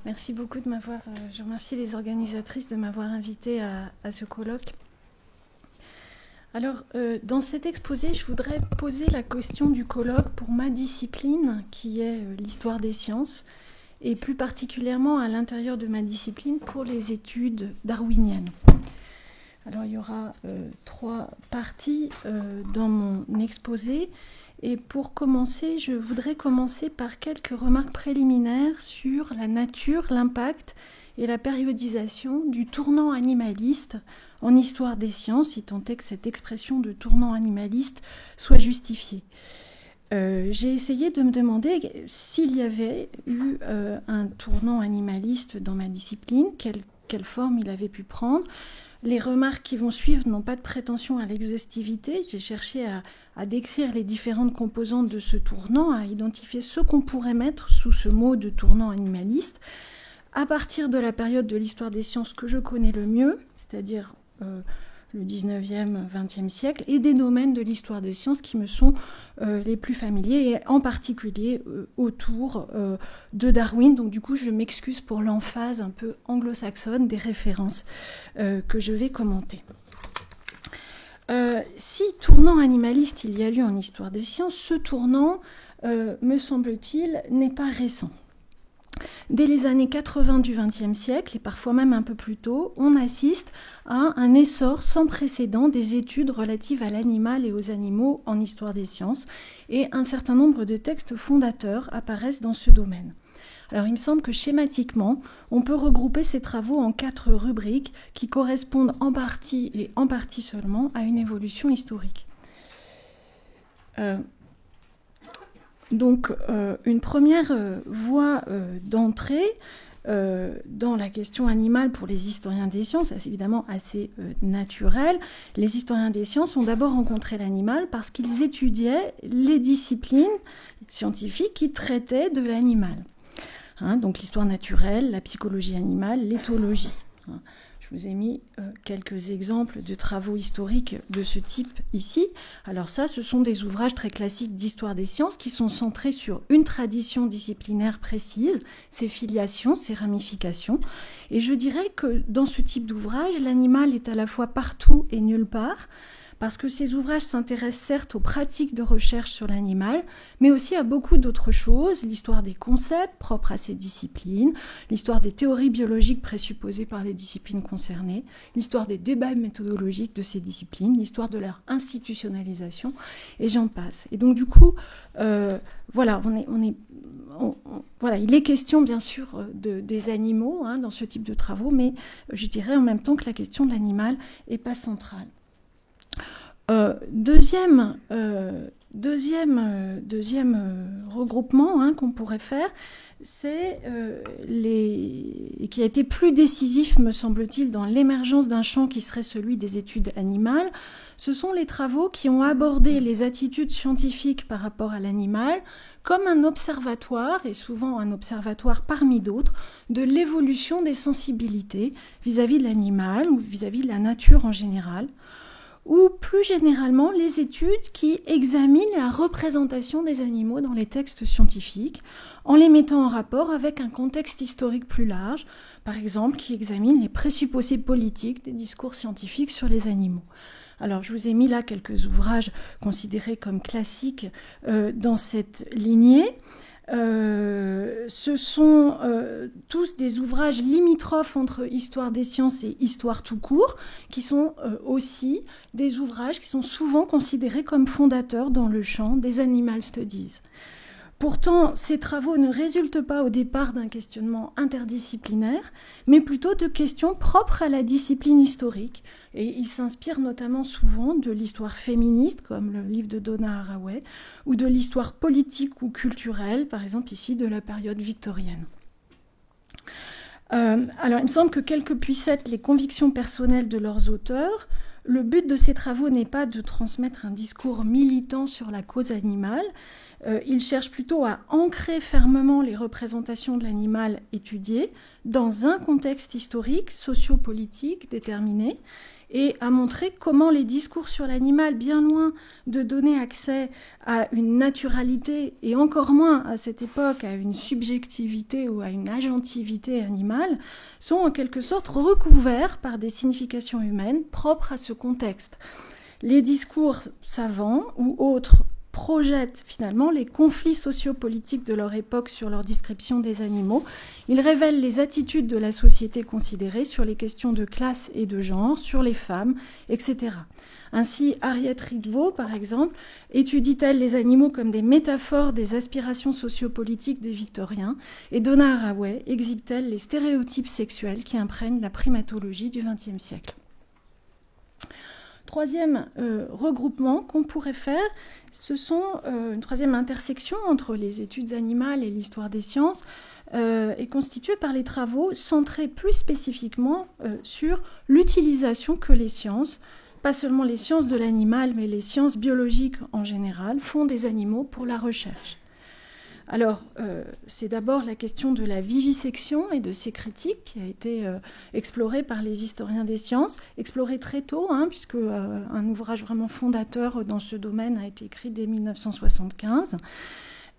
Merci beaucoup de m'avoir... je remercie les organisatrices de m'avoir invitée à ce colloque. Alors, dans cet exposé, je voudrais poser la question du colloque pour ma discipline, qui est l'histoire des sciences, et plus particulièrement à l'intérieur de ma discipline pour les études darwiniennes. Alors, il y aura 3 parties dans mon exposé. Et pour commencer, je voudrais commencer par quelques remarques préliminaires sur la nature, l'impact et la périodisation du tournant animaliste en histoire des sciences, si tant est que cette expression de tournant animaliste soit justifiée. J'ai essayé de me demander s'il y avait eu un tournant animaliste dans ma discipline, quelle forme il avait pu prendre. Les remarques qui vont suivre n'ont pas de prétention à l'exhaustivité. J'ai cherché à décrire les différentes composantes de ce tournant, à identifier ce qu'on pourrait mettre sous ce mot de tournant animaliste, à partir de la période de l'histoire des sciences que je connais le mieux, c'est-à-dire le 19e, 20e siècle, et des domaines de l'histoire des sciences qui me sont les plus familiers, et en particulier autour de Darwin. Donc du coup, je m'excuse pour l'emphase un peu anglo-saxonne des références que je vais commenter. Si tournant animaliste il y a lieu en histoire des sciences, ce tournant, me semble-t-il, n'est pas récent. Dès les années 80 du XXe siècle, et parfois même un peu plus tôt, on assiste à un essor sans précédent des études relatives à l'animal et aux animaux en histoire des sciences, et un certain nombre de textes fondateurs apparaissent dans ce domaine. Alors il me semble que schématiquement, on peut regrouper ces travaux en 4 rubriques qui correspondent en partie et en partie seulement à une évolution historique. Donc, une première voie d'entrée dans la question animale pour les historiens des sciences, c'est évidemment assez naturel. Les historiens des sciences ont d'abord rencontré l'animal parce qu'ils étudiaient les disciplines scientifiques qui traitaient de l'animal. Donc l'histoire naturelle, la psychologie animale, l'éthologie. Je vous ai mis quelques exemples de travaux historiques de ce type ici. Alors ça, ce sont des ouvrages très classiques d'histoire des sciences qui sont centrés sur une tradition disciplinaire précise, ses filiations, ses ramifications. Et je dirais que dans ce type d'ouvrage, l'animal est à la fois partout et nulle part, parce que ces ouvrages s'intéressent certes aux pratiques de recherche sur l'animal, mais aussi à beaucoup d'autres choses, l'histoire des concepts propres à ces disciplines, l'histoire des théories biologiques présupposées par les disciplines concernées, l'histoire des débats méthodologiques de ces disciplines, l'histoire de leur institutionnalisation, et j'en passe. Et donc du coup, voilà, il est question bien sûr des animaux dans ce type de travaux, mais je dirais en même temps que la question de l'animal n'est pas centrale. Deuxième regroupement qu'on pourrait faire, c'est qui a été plus décisif, me semble-t-il, dans l'émergence d'un champ qui serait celui des études animales. Ce sont les travaux qui ont abordé les attitudes scientifiques par rapport à l'animal comme un observatoire, et souvent un observatoire parmi d'autres, de l'évolution des sensibilités vis-à-vis de l'animal ou vis-à-vis de la nature en général, ou plus généralement les études qui examinent la représentation des animaux dans les textes scientifiques, en les mettant en rapport avec un contexte historique plus large, par exemple qui examine les présupposés politiques des discours scientifiques sur les animaux. Alors je vous ai mis là quelques ouvrages considérés comme classiques dans cette lignée. Ce sont tous des ouvrages limitrophes entre histoire des sciences et histoire tout court, qui sont aussi des ouvrages qui sont souvent considérés comme fondateurs dans le champ des animal studies. Pourtant, ces travaux ne résultent pas au départ d'un questionnement interdisciplinaire, mais plutôt de questions propres à la discipline historique. Et ils s'inspirent notamment souvent de l'histoire féministe, comme le livre de Donna Haraway, ou de l'histoire politique ou culturelle, par exemple ici de la période victorienne. Alors, il me semble que quelles que puissent être les convictions personnelles de leurs auteurs, le but de ces travaux n'est pas de transmettre un discours militant sur la cause animale. Ils cherchent plutôt à ancrer fermement les représentations de l'animal étudiées dans un contexte historique, sociopolitique déterminé, et a montré comment les discours sur l'animal, bien loin de donner accès à une naturalité, et encore moins à cette époque à une subjectivité ou à une agentivité animale, sont en quelque sorte recouverts par des significations humaines propres à ce contexte. Les discours savants ou autres projettent finalement les conflits sociopolitiques de leur époque sur leur description des animaux. Ils révèlent les attitudes de la société considérée sur les questions de classe et de genre, sur les femmes, etc. Ainsi, Harriet Ridvo, par exemple, étudie-t-elle les animaux comme des métaphores des aspirations sociopolitiques des Victoriens, et Donna Haraway exhibe-t-elle les stéréotypes sexuels qui imprègnent la primatologie du XXe siècle. Troisième regroupement qu'on pourrait faire, ce sont une troisième intersection entre les études animales et l'histoire des sciences, est constituée par les travaux centrés plus spécifiquement sur l'utilisation que les sciences, pas seulement les sciences de l'animal, mais les sciences biologiques en général, font des animaux pour la recherche. Alors, c'est d'abord la question de la vivisection et de ses critiques qui a été explorée par les historiens des sciences, explorée très tôt, puisque un ouvrage vraiment fondateur dans ce domaine a été écrit dès 1975.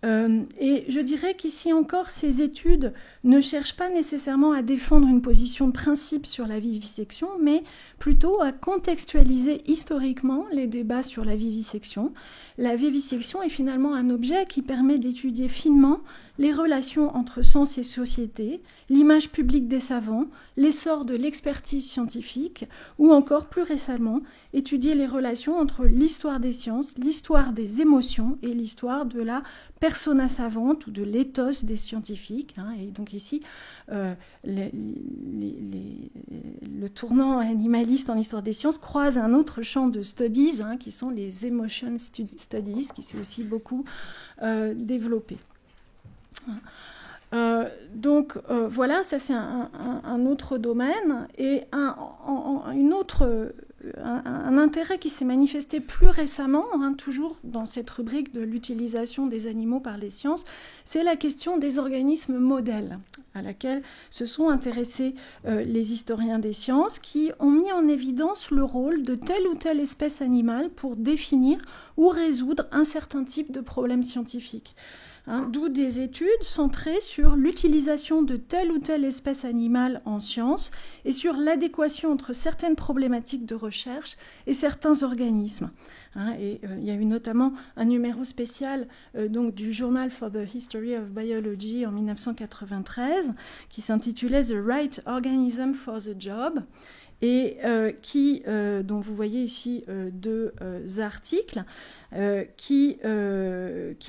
Et je dirais qu'ici encore, ces études ne cherchent pas nécessairement à défendre une position de principe sur la vivisection, mais plutôt à contextualiser historiquement les débats sur la vivisection. La vivisection est finalement un objet qui permet d'étudier finement les relations entre sens et société, l'image publique des savants, l'essor de l'expertise scientifique, ou encore plus récemment, étudier les relations entre l'histoire des sciences, l'histoire des émotions et l'histoire de la persona savante ou de l'éthos des scientifiques. Et donc ici, le tournant animaliste en histoire des sciences croise un autre champ de studies, qui sont les emotion studies, qui s'est aussi beaucoup développé. Donc voilà, ça c'est un autre domaine, et un intérêt qui s'est manifesté plus récemment, toujours dans cette rubrique de l'utilisation des animaux par les sciences, c'est la question des organismes modèles, à laquelle se sont intéressés les historiens des sciences, qui ont mis en évidence le rôle de telle ou telle espèce animale pour définir ou résoudre un certain type de problème scientifique. D'où des études centrées sur l'utilisation de telle ou telle espèce animale en sciences et sur l'adéquation entre certaines problématiques de recherche et certains organismes. Et il y a eu notamment un numéro spécial donc, du Journal for the History of Biology en 1993 qui s'intitulait The Right Organism for the Job, et dont vous voyez ici deux articles qui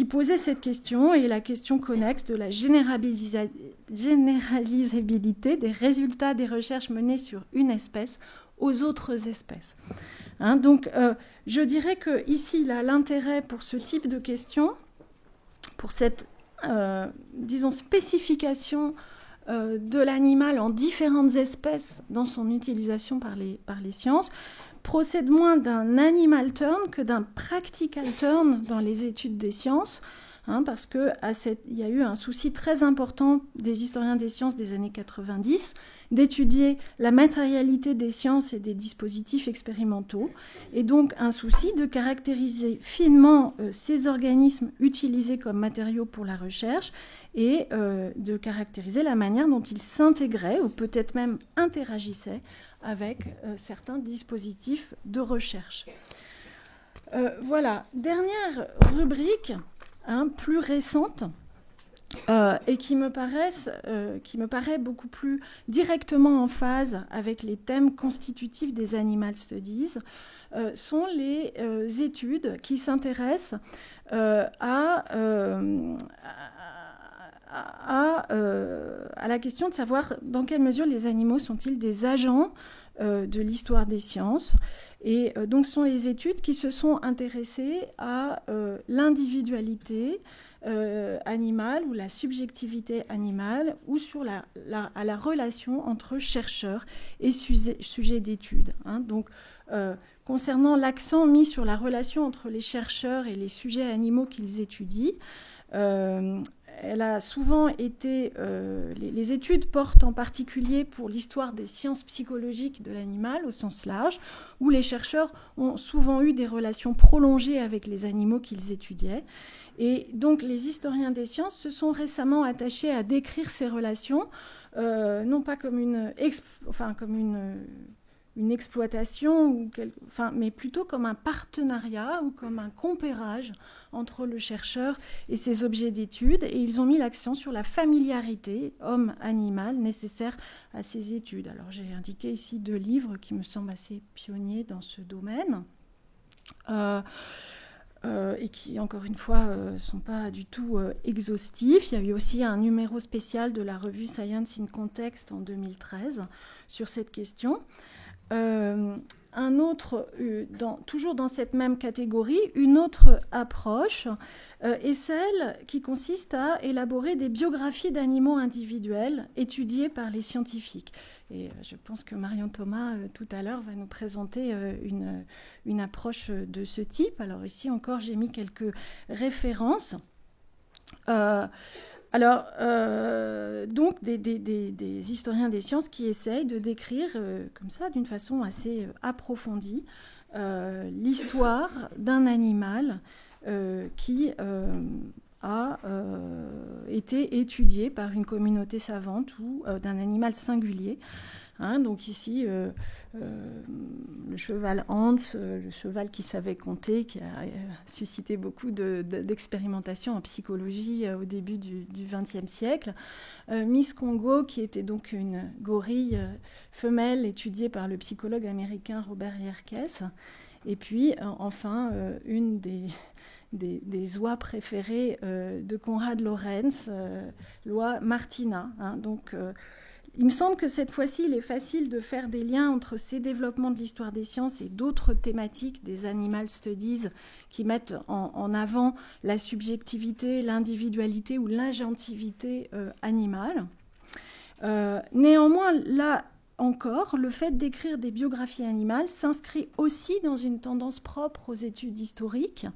posaient cette question, et la question connexe de la généralisabilité des résultats des recherches menées sur une espèce aux autres espèces. Donc je dirais que ici l'intérêt pour ce type de question, pour cette disons spécification de l'animal en différentes espèces dans son utilisation par les sciences, procède moins d'un animal turn que d'un practical turn dans les études des sciences, parce qu'il y a eu un souci très important des historiens des sciences des années 90 d'étudier la matérialité des sciences et des dispositifs expérimentaux, et donc un souci de caractériser finement ces organismes utilisés comme matériaux pour la recherche, et de caractériser la manière dont ils s'intégraient ou peut-être même interagissaient avec certains dispositifs de recherche. Voilà, dernière rubrique, plus récente, et qui me paraît beaucoup plus directement en phase avec les thèmes constitutifs des Animal Studies, sont les études qui s'intéressent à la question de savoir dans quelle mesure les animaux sont-ils des agents de l'histoire des sciences. Et donc ce sont les études qui se sont intéressées à l'individualité animale ou la subjectivité animale, ou sur à la relation entre chercheurs et sujets d'études. Donc concernant l'accent mis sur la relation entre les chercheurs et les sujets animaux qu'ils étudient, elle a souvent été... les études portent en particulier pour l'histoire des sciences psychologiques de l'animal au sens large, où les chercheurs ont souvent eu des relations prolongées avec les animaux qu'ils étudiaient. Et donc les historiens des sciences se sont récemment attachés à décrire ces relations, non pas comme une exploitation, mais plutôt comme un partenariat ou comme un compérage entre le chercheur et ses objets d'étude. Et ils ont mis l'accent sur la familiarité homme-animal nécessaire à ces études. Alors j'ai indiqué ici 2 livres qui me semblent assez pionniers dans ce domaine. Et qui, encore une fois, ne sont pas du tout exhaustifs. Il y a eu aussi un numéro spécial de la revue Science in Context en 2013 sur cette question. Un autre, toujours dans cette même catégorie, une autre approche est celle qui consiste à élaborer des biographies d'animaux individuels étudiées par les scientifiques. Et je pense que Marion Thomas, tout à l'heure, va nous présenter une approche de ce type. Alors ici encore, j'ai mis quelques références. Donc des historiens des sciences qui essayent de décrire comme ça, d'une façon assez approfondie, l'histoire d'un animal qui a été étudié par une communauté savante ou d'un animal singulier. Donc ici, le cheval Hans, le cheval qui savait compter, qui a suscité beaucoup d'expérimentations en psychologie au début du XXe siècle. Miss Congo, qui était donc une gorille femelle étudiée par le psychologue américain Robert Yerkes. Et puis, enfin, une des oies préférées de Konrad Lorenz, l'oie Martina. Donc, il me semble que cette fois-ci, il est facile de faire des liens entre ces développements de l'histoire des sciences et d'autres thématiques des animal studies qui mettent en avant la subjectivité, l'individualité ou l'agentivité animale. Néanmoins, là encore, le fait d'écrire des biographies animales s'inscrit aussi dans une tendance propre aux études historiques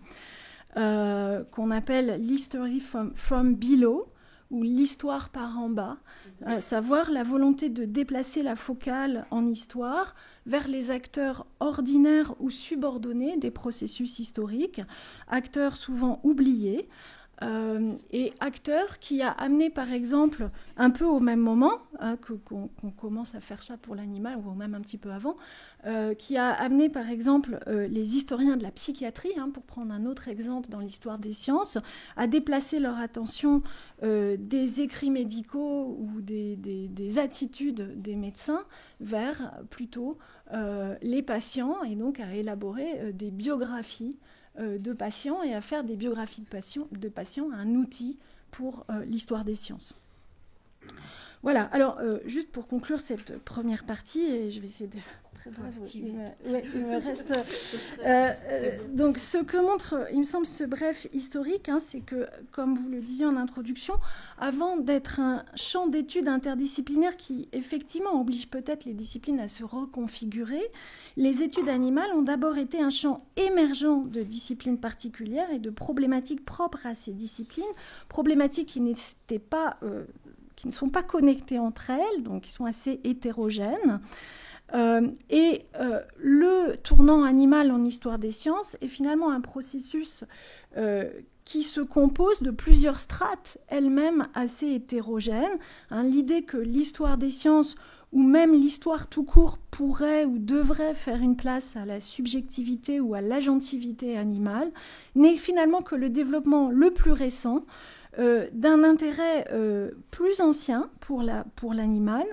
qu'on appelle l'history from below, ou l'histoire par en bas, à savoir la volonté de déplacer la focale en histoire vers les acteurs ordinaires ou subordonnés des processus historiques, acteurs souvent oubliés, et acteurs qui a amené, par exemple, un peu au même moment, qu'on commence à faire ça pour l'animal, ou même un petit peu avant, qui a amené, par exemple, les historiens de la psychiatrie, pour prendre un autre exemple dans l'histoire des sciences, à déplacer leur attention des écrits médicaux ou des attitudes des médecins vers plutôt les patients, et donc à élaborer des biographies de patients et à faire des biographies de patients un outil pour l'histoire des sciences. Voilà, alors juste pour conclure cette première partie, et je vais essayer d'être très brève, il me reste... donc ce que montre, il me semble, ce bref historique, c'est que, comme vous le disiez en introduction, avant d'être un champ d'études interdisciplinaire qui, effectivement, oblige peut-être les disciplines à se reconfigurer, les études animales ont d'abord été un champ émergent de disciplines particulières et de problématiques propres à ces disciplines, problématiques qui n'étaient pas... qui ne sont pas connectées entre elles, donc qui sont assez hétérogènes. Le tournant animal en histoire des sciences est finalement un processus qui se compose de plusieurs strates, elles-mêmes assez hétérogènes. L'idée que l'histoire des sciences, ou même l'histoire tout court, pourrait ou devrait faire une place à la subjectivité ou à l'agentivité animale, n'est finalement que le développement le plus récent d'un intérêt plus ancien pour l'animal.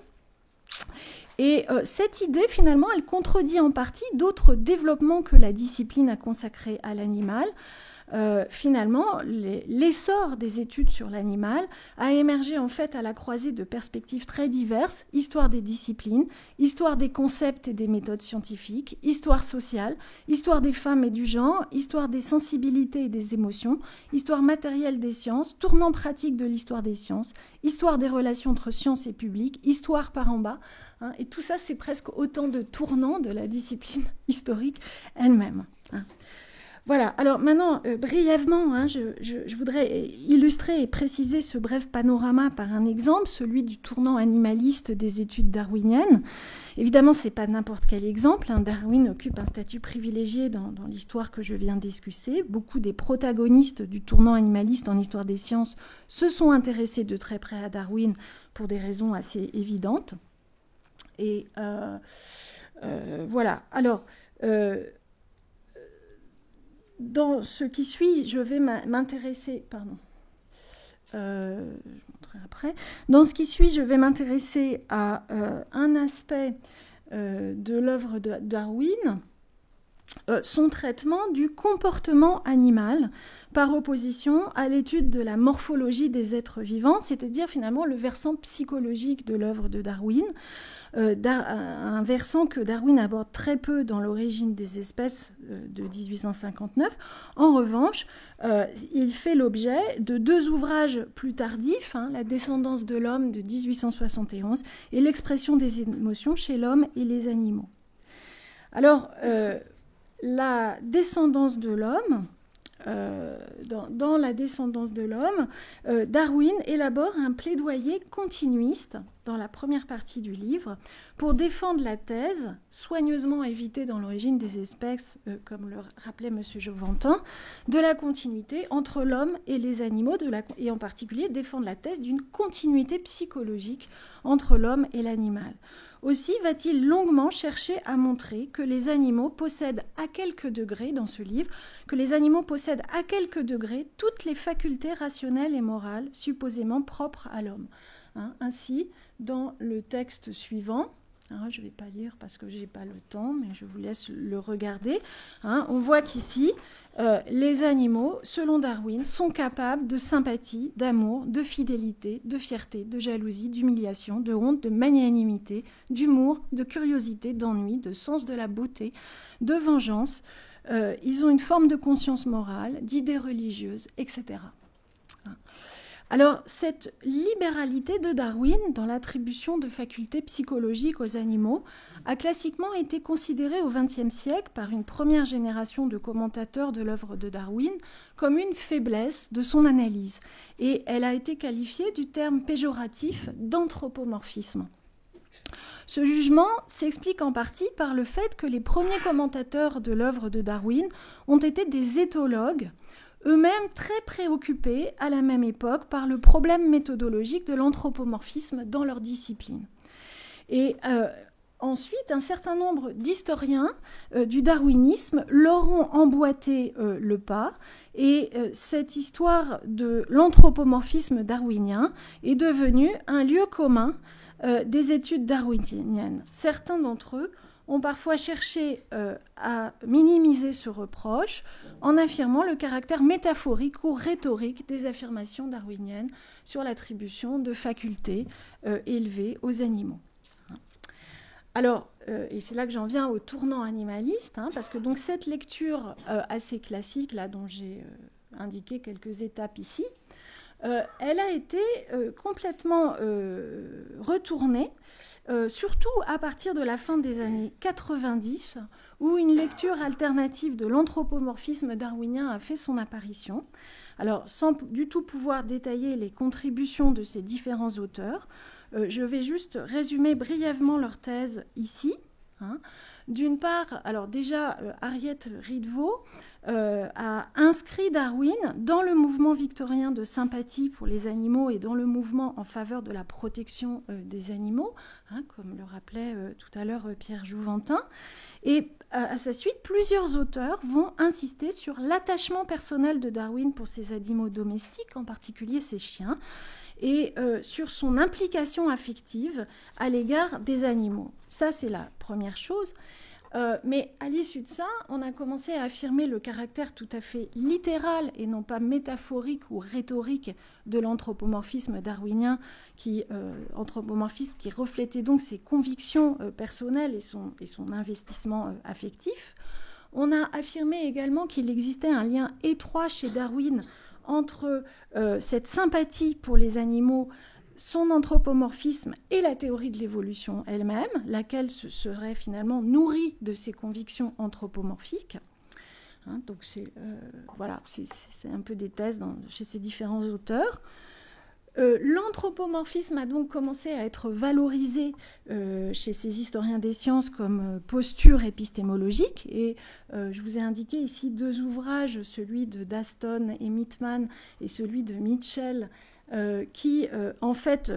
Et cette idée, finalement, elle contredit en partie d'autres développements que la discipline a consacrés à l'animal. Finalement, l'essor des études sur l'animal a émergé en fait à la croisée de perspectives très diverses: histoire des disciplines, histoire des concepts et des méthodes scientifiques, histoire sociale, histoire des femmes et du genre, histoire des sensibilités et des émotions, histoire matérielle des sciences, tournant pratique de l'histoire des sciences, histoire des relations entre sciences et public, histoire par en bas. Et tout ça, c'est presque autant de tournants de la discipline historique elle-même. Voilà, alors maintenant, brièvement, hein, je voudrais illustrer et préciser ce bref panorama par un exemple, celui du tournant animaliste des études darwiniennes. Évidemment, ce n'est pas n'importe quel exemple, hein. Darwin occupe un statut privilégié dans l'histoire que je viens d'esquisser. Beaucoup des protagonistes du tournant animaliste en histoire des sciences se sont intéressés de très près à Darwin pour des raisons assez évidentes. Et voilà, alors... dans ce qui suit, je vais m'intéresser... Pardon. Je montrerai après. Dans ce qui suit, je vais m'intéresser à un aspect de l'œuvre de Darwin, son traitement du comportement animal par opposition à l'étude de la morphologie des êtres vivants, c'est-à-dire finalement le versant psychologique de l'œuvre de Darwin, un versant que Darwin aborde très peu dans l'origine des espèces de 1859. En revanche, il fait l'objet de deux ouvrages plus tardifs, hein, La descendance de l'homme de 1871 et L'expression des émotions chez l'homme et les animaux. Alors, la descendance de l'homme, dans la descendance de l'homme, Darwin élabore un plaidoyer continuiste dans la première partie du livre pour défendre la thèse, soigneusement évitée dans l'origine des espèces, comme le rappelait M. Jovantin, de la continuité entre l'homme et les animaux, et en particulier défendre la thèse d'une continuité psychologique entre l'homme et l'animal. Aussi va-t-il longuement chercher à montrer que les animaux possèdent à quelques degrés, dans ce livre, que les animaux possèdent à quelques degrés toutes les facultés rationnelles et morales supposément propres à l'homme. Hein, ainsi, dans le texte suivant, hein, je ne vais pas lire parce que je n'ai pas le temps, mais je vous laisse le regarder, hein, on voit qu'ici, les animaux, selon Darwin, sont capables de sympathie, d'amour, de fidélité, de fierté, de jalousie, d'humiliation, de honte, de magnanimité, d'humour, de curiosité, d'ennui, de sens de la beauté, de vengeance. Ils ont une forme de conscience morale, d'idées religieuses, etc. Alors, cette libéralité de Darwin dans l'attribution de facultés psychologiques aux animaux a classiquement été considérée au XXe siècle par une première génération de commentateurs de l'œuvre de Darwin comme une faiblesse de son analyse. Et elle a été qualifiée du terme péjoratif d'anthropomorphisme. Ce jugement s'explique en partie par le fait que les premiers commentateurs de l'œuvre de Darwin ont été des éthologues, eux-mêmes très préoccupés à la même époque par le problème méthodologique de l'anthropomorphisme dans leur discipline. Et ensuite, un certain nombre d'historiens du darwinisme leur ont emboîté le pas, et cette histoire de l'anthropomorphisme darwinien est devenue un lieu commun des études darwiniennes. Certains d'entre eux ont parfois cherché à minimiser ce reproche en affirmant le caractère métaphorique ou rhétorique des affirmations darwiniennes sur l'attribution de facultés élevées aux animaux. Alors, et c'est là que j'en viens au tournant animaliste, hein, parce que donc cette lecture assez classique, là, dont j'ai indiqué quelques étapes ici, elle a été complètement retournée, surtout à partir de la fin des années 90, où une lecture alternative de l'anthropomorphisme darwinien a fait son apparition. Alors, sans du tout pouvoir détailler les contributions de ces différents auteurs, je vais juste résumer brièvement leur thèse ici. Hein. D'une part, alors déjà, Harriet Ridvo a inscrit Darwin dans le mouvement victorien de sympathie pour les animaux et dans le mouvement en faveur de la protection des animaux, hein, comme le rappelait tout à l'heure Pierre Jouventin. Et à sa suite, plusieurs auteurs vont insister sur l'attachement personnel de Darwin pour ses animaux domestiques, en particulier ses chiens, et sur son implication affective à l'égard des animaux. Ça, c'est la première chose. Mais à l'issue de ça, on a commencé à affirmer le caractère tout à fait littéral et non pas métaphorique ou rhétorique de l'anthropomorphisme darwinien, anthropomorphisme qui reflétait donc ses convictions personnelles et son investissement affectif. On a affirmé également qu'il existait un lien étroit chez Darwin entre cette sympathie pour les animaux, son anthropomorphisme et la théorie de l'évolution elle-même, laquelle se serait finalement nourrie de ses convictions anthropomorphiques. Hein, donc c'est un peu des thèses chez ces différents auteurs. L'anthropomorphisme a donc commencé à être valorisé chez ces historiens des sciences comme posture épistémologique. Et je vous ai indiqué ici 2 ouvrages, celui de Daston et Mittman et celui de Mitchell, qui en fait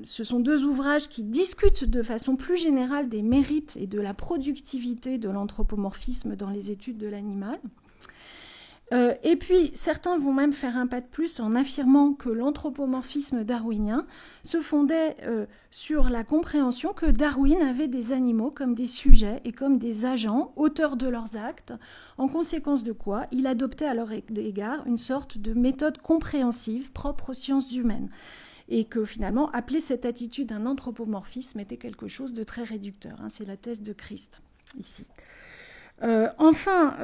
ce sont 2 ouvrages qui discutent de façon plus générale des mérites et de la productivité de l'anthropomorphisme dans les études de l'animal. Et puis, certains vont même faire un pas de plus en affirmant que l'anthropomorphisme darwinien se fondait sur la compréhension que Darwin avait des animaux comme des sujets et comme des agents, auteurs de leurs actes, en conséquence de quoi il adoptait à leur égard une sorte de méthode compréhensive propre aux sciences humaines. Et que finalement, appeler cette attitude un anthropomorphisme était quelque chose de très réducteur. C'est la thèse de Christ, ici. Enfin,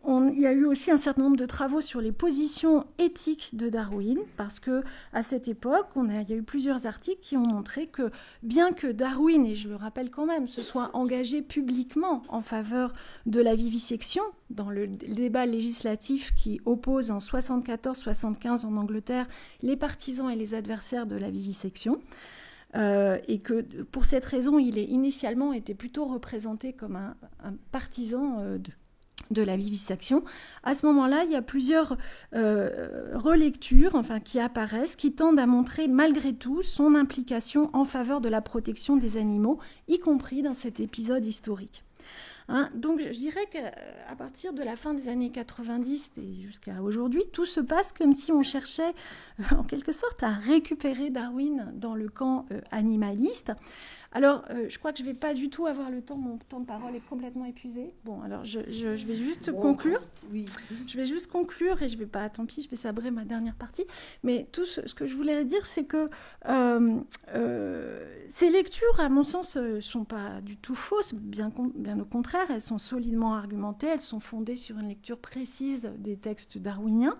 il y a eu aussi un certain nombre de travaux sur les positions éthiques de Darwin, parce que à cette époque, il y a eu plusieurs articles qui ont montré que bien que Darwin, et je le rappelle quand même, se soit engagé publiquement en faveur de la vivisection, dans le débat législatif qui oppose en 74-75 en Angleterre les partisans et les adversaires de la vivisection, et que pour cette raison, il est initialement été plutôt représenté comme un partisan de la vivisection. À ce moment-là, il y a plusieurs relectures qui apparaissent, qui tendent à montrer malgré tout son implication en faveur de la protection des animaux, y compris dans cet épisode historique. Donc je dirais qu'à partir de la fin des années 90 et jusqu'à aujourd'hui, tout se passe comme si on cherchait en quelque sorte à récupérer Darwin dans le camp animaliste. Alors, je crois que je ne vais pas du tout avoir le temps, mon temps de parole est complètement épuisé. Bon, alors je vais juste conclure. Oui. Je vais juste conclure et je ne vais pas, tant pis, je vais sabrer ma dernière partie. Mais tout ce que je voulais dire, c'est que ces lectures, à mon sens, ne sont pas du tout fausses, bien au contraire, elles sont solidement argumentées, elles sont fondées sur une lecture précise des textes darwiniens.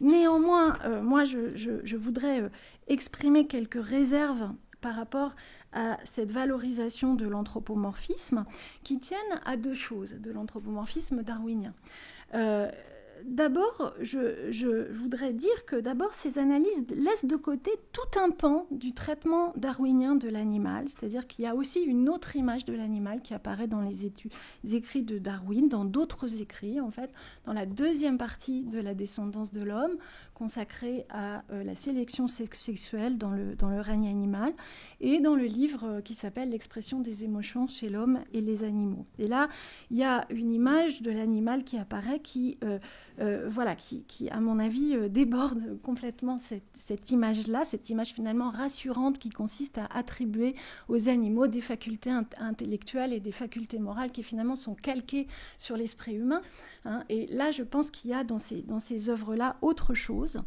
Néanmoins, moi, je voudrais exprimer quelques réserves par rapport à cette valorisation de l'anthropomorphisme qui tiennent à 2 choses de l'anthropomorphisme darwinien. D'abord, je voudrais dire que d'abord ces analyses laissent de côté tout un pan du traitement darwinien de l'animal, c'est-à-dire qu'il y a aussi une autre image de l'animal qui apparaît dans les écrits de Darwin, dans d'autres écrits, en fait, dans la 2e partie de La descendance de l'homme, consacrée à la sélection sexuelle dans le règne animal, et dans le livre qui s'appelle L'expression des émotions chez l'homme et les animaux. Et là, il y a une image de l'animal qui apparaît qui à mon avis, déborde complètement cette image-là, cette image finalement rassurante qui consiste à attribuer aux animaux des facultés intellectuelles et des facultés morales qui finalement sont calquées sur l'esprit humain. Et là, je pense qu'il y a dans ces œuvres-là autre chose.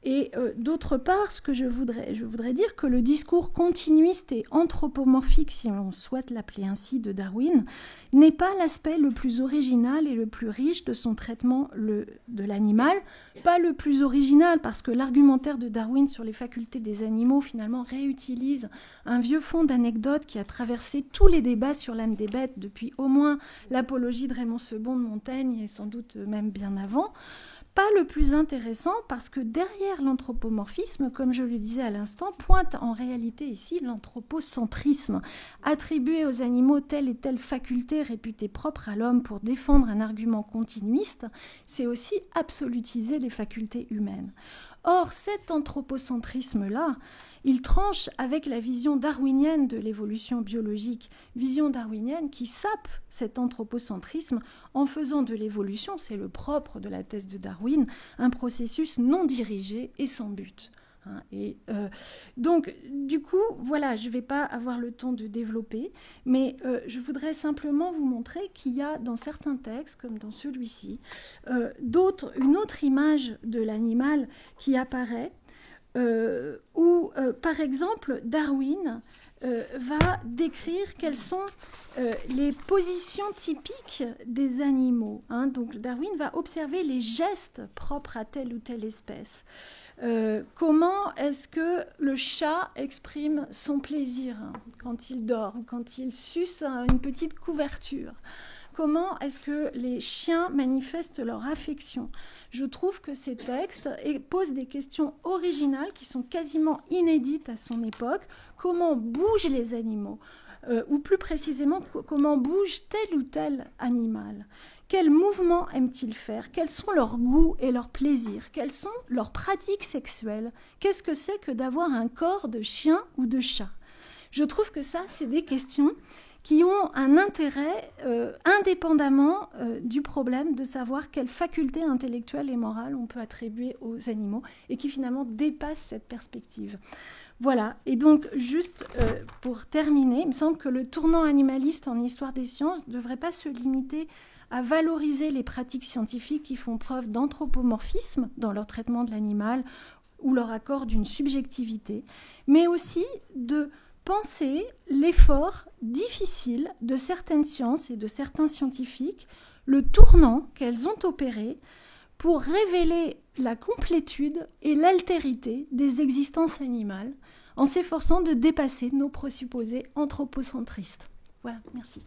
Et d'autre part, ce que je voudrais dire que le discours continuiste et anthropomorphique, si on souhaite l'appeler ainsi, de Darwin, n'est pas l'aspect le plus original et le plus riche de son traitement de l'animal. Pas le plus original, parce que l'argumentaire de Darwin sur les facultés des animaux, finalement, réutilise un vieux fond d'anecdotes qui a traversé tous les débats sur l'âme des bêtes depuis au moins l'apologie de Raymond Sebond de Montaigne, et sans doute même bien avant. Pas le plus intéressant parce que derrière l'anthropomorphisme, comme je le disais à l'instant, pointe en réalité ici l'anthropocentrisme, attribuer aux animaux telle et telle faculté réputée propre à l'homme pour défendre un argument continuiste, c'est aussi absolutiser les facultés humaines. Or, cet anthropocentrisme-là, il tranche avec la vision darwinienne de l'évolution biologique, vision darwinienne qui sape cet anthropocentrisme en faisant de l'évolution, c'est le propre de la thèse de Darwin, un processus non dirigé et sans but. Donc, du coup, voilà, je ne vais pas avoir le temps de développer, mais je voudrais simplement vous montrer qu'il y a dans certains textes, comme dans celui-ci, une autre image de l'animal qui apparaît, où, par exemple, Darwin va décrire quelles sont les positions typiques des animaux. Donc Darwin va observer les gestes propres à telle ou telle espèce. Comment est-ce que le chat exprime son plaisir quand il dort ou quand il suce une petite couverture? Comment est-ce que les chiens manifestent leur affection? Je trouve que ces textes posent des questions originales qui sont quasiment inédites à son époque. Comment bougent les animaux? Ou plus précisément, comment bouge tel ou tel animal? Quels mouvements aiment-ils faire? Quels sont leurs goûts et leurs plaisirs? Quelles sont leurs pratiques sexuelles? Qu'est-ce que c'est que d'avoir un corps de chien ou de chat? Je trouve que ça, c'est des questions qui ont un intérêt indépendamment du problème de savoir quelles facultés intellectuelles et morales on peut attribuer aux animaux et qui finalement dépassent cette perspective. Voilà, et donc juste pour terminer, il me semble que le tournant animaliste en histoire des sciences ne devrait pas se limiter à valoriser les pratiques scientifiques qui font preuve d'anthropomorphisme dans leur traitement de l'animal ou leur accord d'une subjectivité, mais aussi de penser l'effort difficile de certaines sciences et de certains scientifiques, le tournant qu'elles ont opéré pour révéler la complétude et l'altérité des existences animales, en s'efforçant de dépasser nos présupposés anthropocentristes. Voilà, merci.